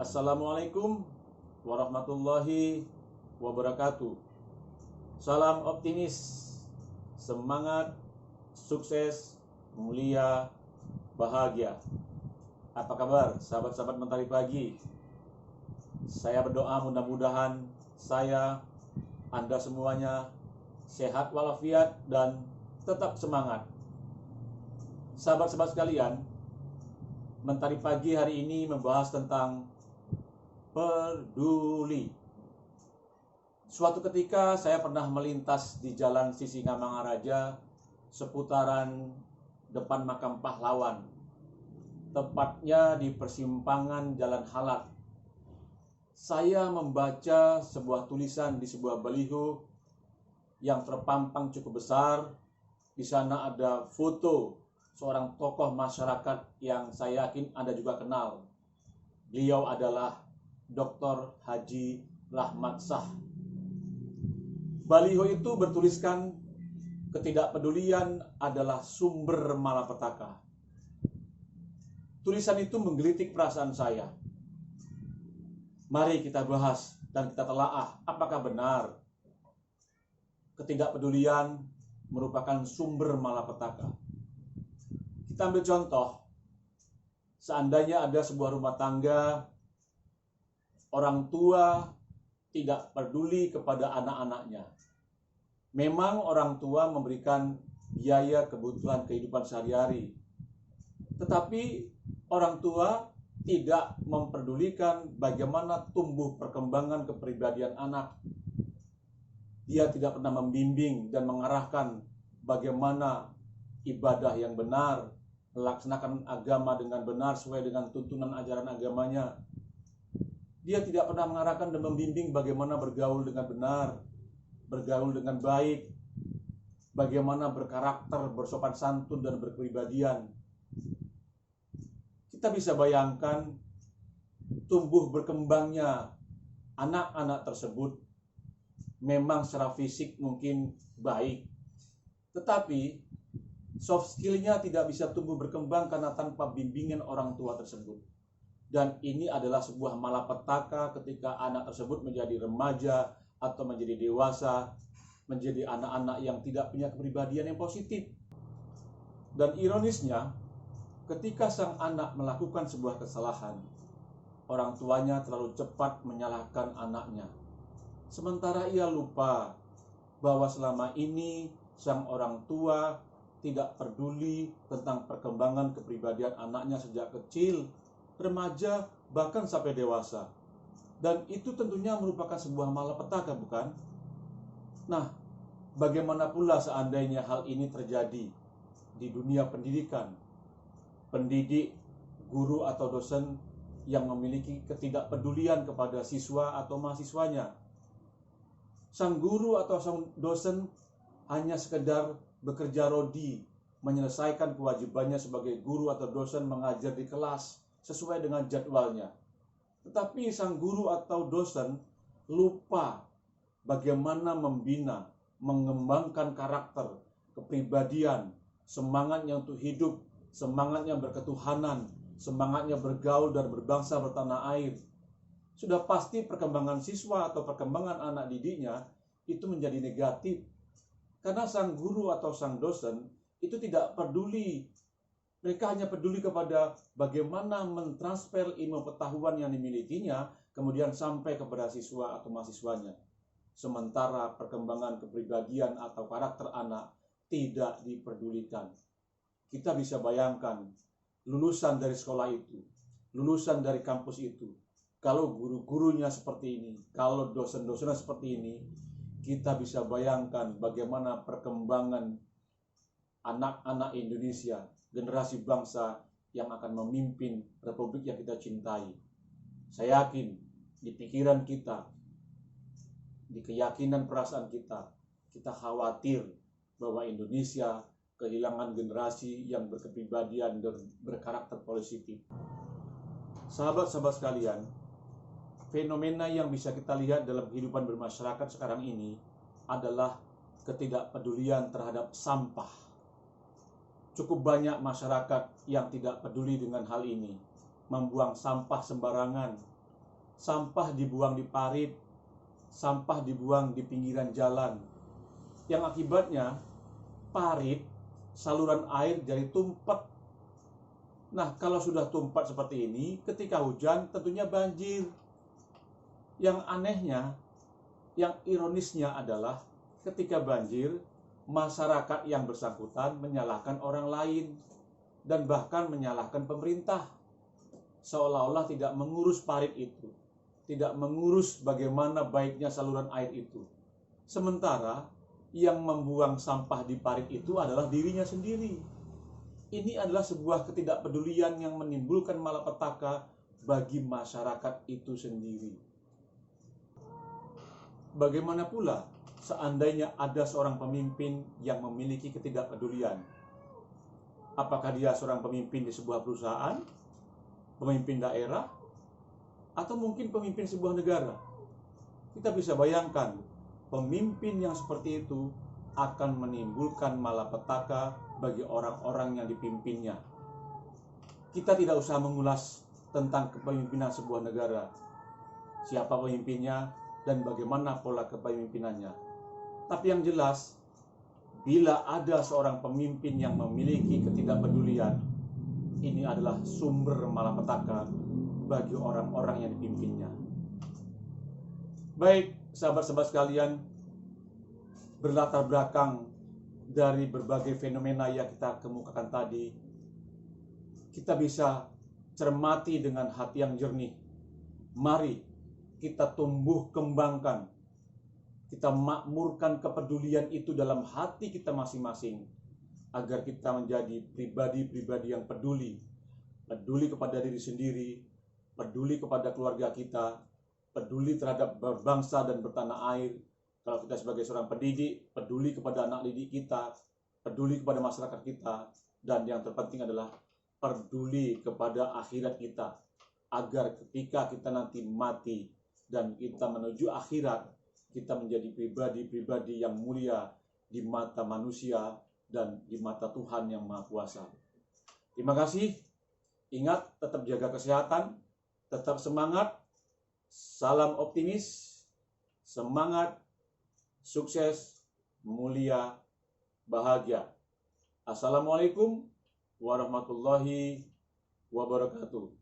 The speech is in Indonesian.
Assalamualaikum warahmatullahi wabarakatuh. Salam optimis, semangat, sukses, mulia, bahagia. Apa kabar sahabat-sahabat Mentari Pagi? Saya berdoa mudah-mudahan Anda semuanya sehat walafiat dan tetap semangat. Sahabat-sahabat sekalian, Mentari Pagi hari ini membahas tentang peduli. Suatu ketika saya pernah melintas di jalan Sisingamangaraja seputaran depan makam pahlawan, tepatnya di persimpangan Jalan Halat. Saya membaca sebuah tulisan di sebuah baliho yang terpampang cukup besar. Di sana ada foto seorang tokoh masyarakat yang saya yakin Anda juga kenal. Beliau adalah Dr. Haji Rahmat Shah. Baliho itu bertuliskan, ketidakpedulian adalah sumber malapetaka. Tulisan itu menggelitik perasaan saya. Mari kita bahas dan kita telaah apakah benar ketidakpedulian merupakan sumber malapetaka. Kita ambil contoh, seandainya ada sebuah rumah tangga, orang tua tidak peduli kepada anak-anaknya. Memang orang tua memberikan biaya kebutuhan kehidupan sehari-hari, tetapi orang tua tidak memperdulikan bagaimana tumbuh perkembangan kepribadian anak. Dia tidak pernah membimbing dan mengarahkan bagaimana ibadah yang benar, melaksanakan agama dengan benar sesuai dengan tuntunan ajaran agamanya. Dia tidak pernah mengarahkan dan membimbing bagaimana bergaul dengan benar, bergaul dengan baik, bagaimana berkarakter, bersopan santun, dan berkepribadian. Kita bisa bayangkan tumbuh berkembangnya anak-anak tersebut memang secara fisik mungkin baik, tetapi soft skill-nya tidak bisa tumbuh berkembang karena tanpa bimbingan orang tua tersebut. Dan ini adalah sebuah malapetaka ketika anak tersebut menjadi remaja atau menjadi dewasa, menjadi anak-anak yang tidak punya kepribadian yang positif. Dan ironisnya, ketika sang anak melakukan sebuah kesalahan, orang tuanya terlalu cepat menyalahkan anaknya. Sementara ia lupa bahwa selama ini sang orang tua tidak peduli tentang perkembangan kepribadian anaknya sejak kecil, remaja, bahkan sampai dewasa. Dan itu tentunya merupakan sebuah malapetaka, bukan? Nah, bagaimana pula seandainya hal ini terjadi di dunia pendidikan? Pendidik, guru atau dosen yang memiliki ketidakpedulian kepada siswa atau mahasiswanya. Sang guru atau sang dosen hanya sekedar bekerja rodi, menyelesaikan kewajibannya sebagai guru atau dosen mengajar di kelas sesuai dengan jadwalnya. Tetapi sang guru atau dosen lupa bagaimana membina, mengembangkan karakter, kepribadian, semangatnya untuk hidup, semangatnya berketuhanan, semangatnya bergaul dan berbangsa bertanah air. Sudah pasti perkembangan siswa atau perkembangan anak didiknya itu menjadi negatif. Karena sang guru atau sang dosen itu tidak peduli. Mereka hanya peduli kepada bagaimana mentransfer ilmu pengetahuan yang dimilikinya kemudian sampai kepada siswa atau mahasiswanya. Sementara perkembangan kepribadian atau karakter anak tidak diperdulikan. Kita bisa bayangkan lulusan dari sekolah itu, lulusan dari kampus itu, kalau guru-gurunya seperti ini, kalau dosen-dosennya seperti ini, kita bisa bayangkan bagaimana perkembangan anak-anak Indonesia, generasi bangsa yang akan memimpin republik yang kita cintai. Saya yakin di pikiran kita, di keyakinan perasaan kita, kita khawatir bahwa Indonesia kehilangan generasi yang berkepribadian dan berkarakter positif. Sahabat-sahabat sekalian, fenomena yang bisa kita lihat dalam kehidupan bermasyarakat sekarang ini adalah ketidakpedulian terhadap sampah. Cukup banyak masyarakat yang tidak peduli dengan hal ini, membuang sampah sembarangan, sampah dibuang di parit, sampah dibuang di pinggiran jalan, yang akibatnya parit, saluran air jadi tumpet. Nah, kalau sudah tumpet seperti ini, ketika hujan tentunya banjir. Yang anehnya, yang ironisnya adalah ketika banjir, masyarakat yang bersangkutan menyalahkan orang lain dan bahkan menyalahkan pemerintah, seolah-olah tidak mengurus parit itu, tidak mengurus bagaimana baiknya saluran air itu. Sementara yang membuang sampah di parit itu adalah dirinya sendiri. Ini adalah sebuah ketidakpedulian yang menimbulkan malapetaka bagi masyarakat itu sendiri. Bagaimana pula seandainya ada seorang pemimpin yang memiliki ketidakpedulian? Apakah dia seorang pemimpin di sebuah perusahaan, pemimpin daerah, atau mungkin pemimpin sebuah negara? Kita bisa bayangkan, pemimpin yang seperti itu akan menimbulkan malapetaka bagi orang-orang yang dipimpinnya. Kita tidak usah mengulas tentang kepemimpinan sebuah negara, siapa pemimpinnya dan bagaimana pola kepemimpinannya. Tapi yang jelas, bila ada seorang pemimpin yang memiliki ketidakpedulian, ini adalah sumber malapetaka bagi orang-orang yang dipimpinnya. Baik, sahabat-sahabat sekalian, berlatar belakang dari berbagai fenomena yang kita kemukakan tadi, kita bisa cermati dengan hati yang jernih. Mari kita tumbuh kembangkan, kita makmurkan kepedulian itu dalam hati kita masing-masing, agar kita menjadi pribadi-pribadi yang peduli kepada diri sendiri, peduli kepada keluarga kita, peduli terhadap berbangsa dan bertanah air. Kalau kita sebagai seorang pendidik, peduli kepada anak didik kita, peduli kepada masyarakat kita, dan yang terpenting adalah peduli kepada akhirat kita, agar ketika kita nanti mati dan kita menuju akhirat, kita menjadi pribadi-pribadi yang mulia di mata manusia dan di mata Tuhan yang Maha Kuasa. Terima kasih. Ingat, tetap jaga kesehatan, tetap semangat, salam optimis, semangat, sukses, mulia, bahagia. Assalamualaikum warahmatullahi wabarakatuh.